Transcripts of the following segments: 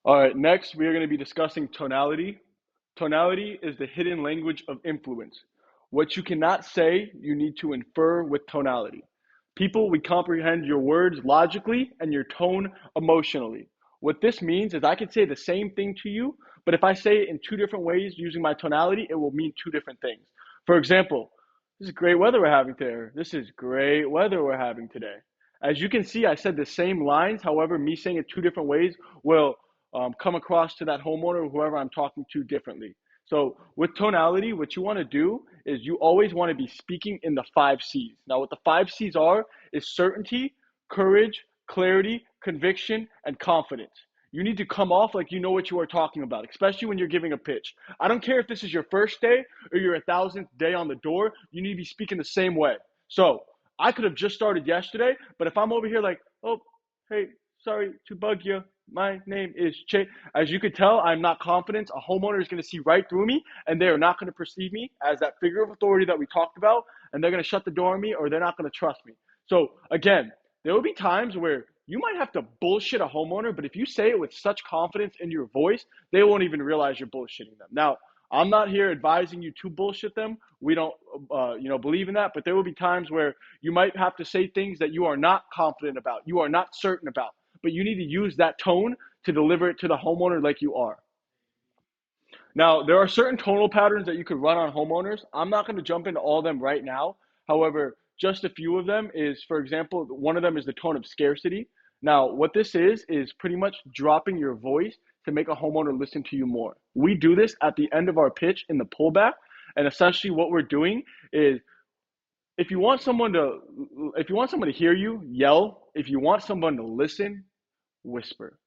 All right, next we are going to be discussing tonality. Tonality is the hidden language of influence. What you cannot say, you need to infer with tonality. People, we comprehend your words logically and your tone emotionally. What this means is I can say the same thing to you, but if I say it in two different ways using my tonality, it will mean two different things. For example, this is great weather we're having today. This is great weather we're having today. As you can see, I said the same lines. However, me saying it two different ways will come across to that homeowner or whoever I'm talking to differently. So with tonality, what you want to do is you always want to be speaking in the five C's. Now, what the five C's are is certainty, courage, clarity, conviction, and confidence. You need to come off like you know what you are talking about, especially when you're giving a pitch. I don't care if this is your first day or your 1,000th day on the door, you need to be speaking the same way. So I could have just started yesterday, but if I'm over here like, oh, hey, sorry to bug you, my name is Che. As you could tell, I'm not confident. A homeowner is going to see right through me, and they are not going to perceive me as that figure of authority that we talked about, and they're going to shut the door on me, or they're not going to trust me. So again, there will be times where you might have to bullshit a homeowner, but if you say it with such confidence in your voice, they won't even realize you're bullshitting them. Now, I'm not here advising you to bullshit them. We don't, believe in that. But there will be times where you might have to say things that you are not confident about, you are not certain about, but you need to use that tone to deliver it to the homeowner like you are. Now, there are certain tonal patterns that you could run on homeowners. I'm not going to jump into all of them right now. However, just a few of them is, for example, one of them is the tone of scarcity. Now, what this is pretty much dropping your voice to make a homeowner listen to you more. We do this at the end of our pitch in the pullback. And essentially what we're doing is if you want someone to hear you, yell. If you want someone to listen, whisper,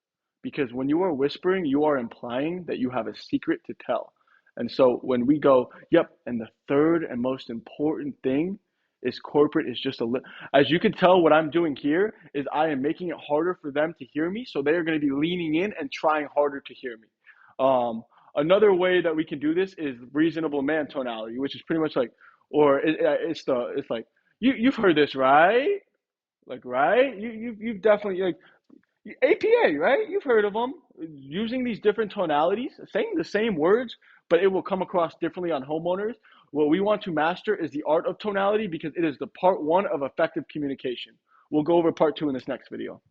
because when you are whispering, you are implying that you have a secret to tell. And so when we go, yep, and the third and most important thing is corporate is just as you can tell, what I'm doing here is I am making it harder for them to hear me, so they are going to be leaning in and trying harder to hear me. Another way that we can do this is reasonable man tonality, which is pretty much like, or it's like you've heard this, right? Like, right? You've definitely like APA, right? You've heard of them. Using these different tonalities, saying the same words, but it will come across differently on homeowners. What we want to master is the art of tonality because it is the part one of effective communication. We'll go over part two in this next video.